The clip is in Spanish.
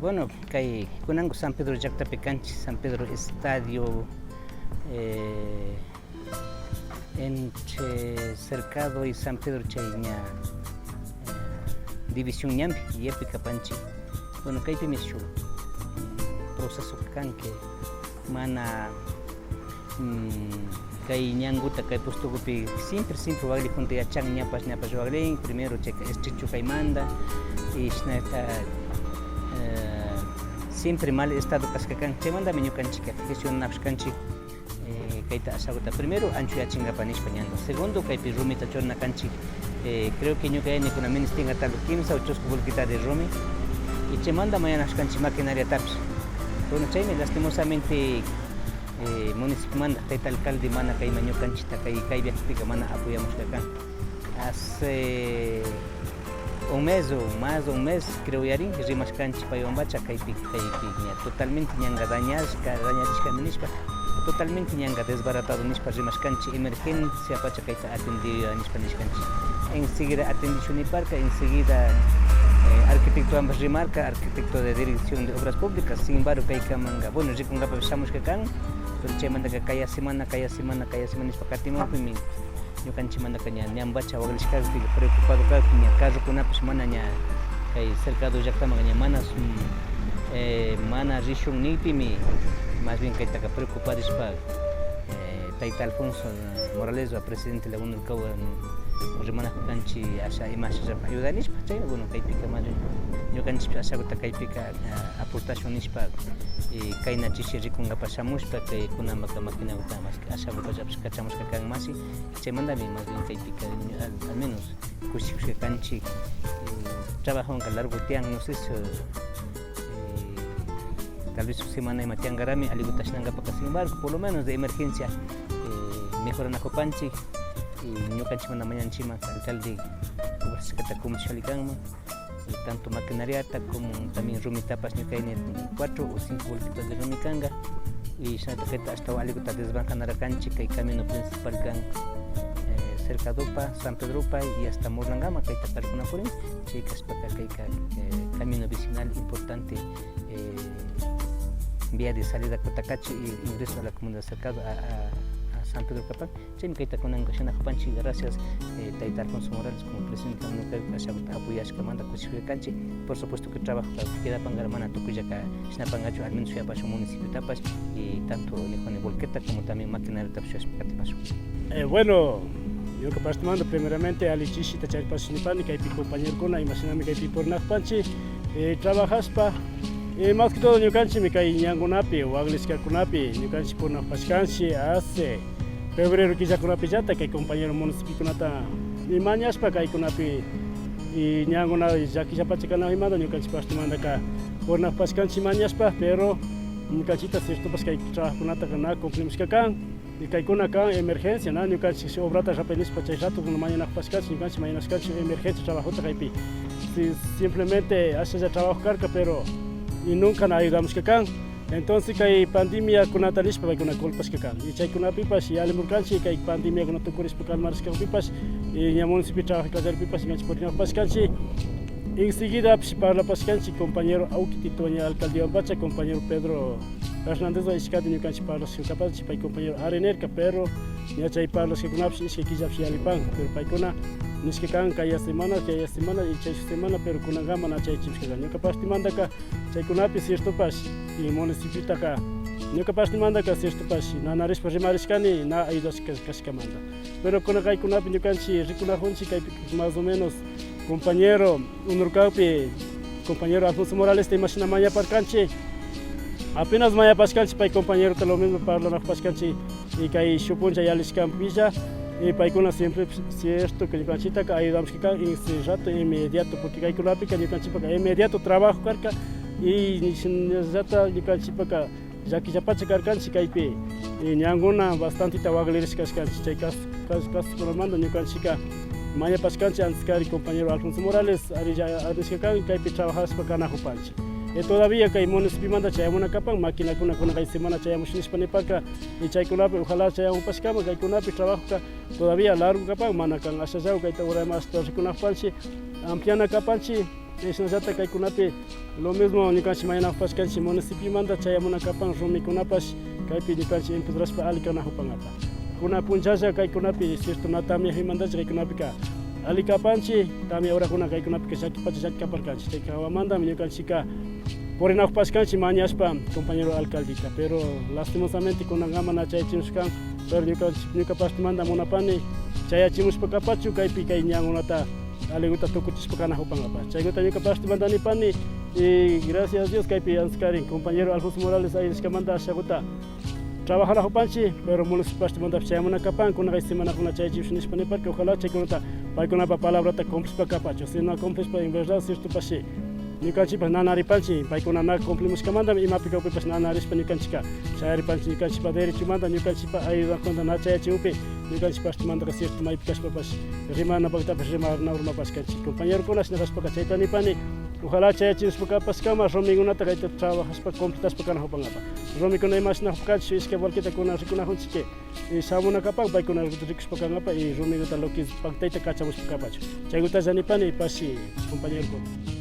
Bueno, kay kunango San Pedro llaqtapi kanchik, San Pedro Estadio, entre Cercado y San Pedro chayña división ñampi yepi kapanchik. Bueno, kaypi mishu proceso kanke mana kay ñanguta kay pustukupi siempre wagli junta yachan ñapas wagling primero checa estricho kay manda y siempre mal estado kaskakan chaymanta ñukanchik gestionapish kanchik kayta asaguta primero ancho yachingapanish pañando segundo kaypi rumita chorna kanchik creo que ñuka yaykunamanta tinga tal 15 o 8 bolquita de rumi y chaymanta mañana kanchik maquinaria tapish bueno chaymi lastimosamente municipio manda tayta alcalde mana kay ñukanchikta kay viajepiqa mana apoyamushka kan hace un mes o más de un mes creo yarin rimashkanchik paywanpacha kaypi totalmente ñanga dañadishka nishpa totalmente ñanga desbaratado nishpa rimashkanchik emergencia pacha kayta atendido nishkanchik enseguida atendishuniparka enseguida arquitecto ambas remarca arquitecto de dirección de obras públicas sin embargo kaykamanga bueno rikungapi shamushka kan pero chaymanta kaya semana nishpa katimupimi ñukanchimanta ñambacha waglishkapi preocupado kaqpi ña carrokunapish mana ña kay cercado llaqtaman ña mana rishun niypimi más bien kaytaqa preocupadishpa tayta Alfonso Morales presidente de la UNELCAW rimanakun kanchik asha imashallapa ayudanishpa chaymi bueno kaypika más bien ñukanchik ashakuta kaypika aportación nishpa kayna chishi rikungapas shamushpa kay kunamaka maquinakuta ashakupallapish kachamushka kan masi chaymantami más bien kaypika al menos kushikushka kanchik trabajonka largo tiyan no sé tal vez su semana ima tiyangarami aliguta shinangapak sin embargo por lo menos de emergencia mejoranakupanchik ñukanchikmanta mañanchima alcalde obrasykata comercialikanman tanto maquinariata como también rumitapas ñukayni 4 o 5 bolsitas de rumi kanga y shanata kayta ashtawan aliguta desbancanarakanchik kay camino principal kan Cercadopa, San Pedropa y hasta Morlangama kayta tarpunapurin chay kashpaka kayka camino vecinal importante vía de salida Cotacachi y ingreso a la comunidad Cercado a San Pedro Capán, chaymi kayta kunanqa shanakupanchik gracias tayta Alfonso Morales como presidente de la UNELCAW apoyashkamanta kushikukanchik por supuesto que trabajo quedapanqa mana tukuyllaqa shinapangachu al menos suyapashun municipiotapas y tanto lejos volqueta como también maquinariatapas shuyashpakatipashun. Bueno, yo que pastomando primeramente alichishita chaypashunipani kaypi compañerokuna imashinami kaypi pornaqpanchik trabajaspa más que todo ñukanchik kay ñankunapi waglishkakunapi ñukanchik pornaqpashkanchik hace febrero killakunapillata kay compañero municipiokunata imañashpa kaykunapi y ñankuna llakillapacha kanaq imanta ñukanchik pastomantaka pornaqpashkanchik mañashpa pero ñukanchikta ciertopas kay trabajokunata na cumplimishka kan y kaykuna kan emergencia na ñukanchik obrata rapidishpa chay ratukuna mañanaqpashkanchik ñukanchik mañanashkanchik emergencia trabajota kaypi simplemente hacía trabajo karka pero y nunca nos ayudamos que can entonces kay pandemia kunata nishpa paykuna culpas que can y chaykunapipas y alimurkanchik kay pandemia kunata tukurishpa kalmarishkapipas y ña municipio trabajadorpipas ñukanchik purinaqpashkanchik enseguida parlapashkanchik compañero Aukitito ña alcaldewanpacha compañero Pedro Hernández ishkati ñukanchik parlashkapanchik pay compañero Arenerka pero ña chay parlashkakunapish ishkay killapish yalipan pero paykuna nishka kan kaya semana y chay semana pero kunanqa mana chaychimishka kan ñuka partimantaka chaykunapi ciertopas y municipiotaqa ñuka partimantaka ciertopas nanarishpa rimarishkani na ayudashkashkamanta pero kaykunapi ñukanchik rikunajunchik kaypi más o menos compañero UNELCAWpi compañero Alfonso Morales imashina mañaparkanchik apenas mañapashkanchik pay compañero lo mismo parlanaqpashkanchik y kay shupuncha yalishkanpilla y paykuna siempre cierto que ñukanchikta ayudamos que en ese rato inmediato porque kaykunapi ñukanchikpa inmediato trabajo karka y rato ñukanchikpa llakillapacha karkanchik kaypi y ñankuna bastantita waglirishkashkanchik chay kaskunamanta ñukanchikka mañapashkanchik antes kari compañero Alfonso Morales arishkakan kaypi trabajashpa kanajupanchik todavía kay municipimanta chayamuna maquinakuna kay semana chayamush nishpa nipaka y chaykunapi ojalá chayamupashkama kaykunapi trabajoka todavía largo kapan mana kan ashallaw kayta urayma hasta rikunaqpanchik ampliana kapanchik Nishnallata kaykunapi lo mismo ñukanchik mañanapaq kanchik municipio chayamuna rumikunapash kaypi ñukanchik empedraspa ali kanajupanapa. Kuna punchalla kaykunapi cierto tamia himandachik kaykunapika ali kapanchik tamia horakuna kaykunapi llaki kaparkanchik. Chay kawamantami ñukanchika purinakupаш kanchik mañashpa compañero alcaldita, pero lastimosamente kunan mana chayachimushkan, pero ñukapashtimanta munapani chayachimushpa kapachu kaypi kay ñankunata aliguta tukuchishpa kanajupanapa. Chaykuta ñukapashtimanta nipani y gracias a Dios kaypi anskarin compañero Alfonso Morales ayllishkamanta ashakuta trabajanajupanchik, pero municipalmantapish chayamuna kapan kunakay semanakuna chayachimush nishpa niparka ojalá chaykunata paykunapa palabrata cumplishpa kapachu, si no cumplishpa en verdad cierto pashi ñukanchikpas nanaripanchik paykuna na cumplimishkamanta imapi kawpipas nanarishpa ñukanchika chayaripanchik ñukanchikpa derechomanta ñukanchikpa ayudakunata na chayachimupi ñukanchikpashtimanta cierto maypi kashpapas rimanapaktapas rimarnaurmapas kanchik compañerokunash nirashpaka chayta nipani ojalá chayachimushpa kapaskama rumikunata kayta trabajashpa completashpa kanajupanapa rumikuna imashnakupaq kanchik ishkay walkitakuna rikunajunchik shamunakapak paykuna rikushpa kanapa y rumikunata lo que paktayta kachamushpa kapachu chaykutalla nipani pashi compañerokuna.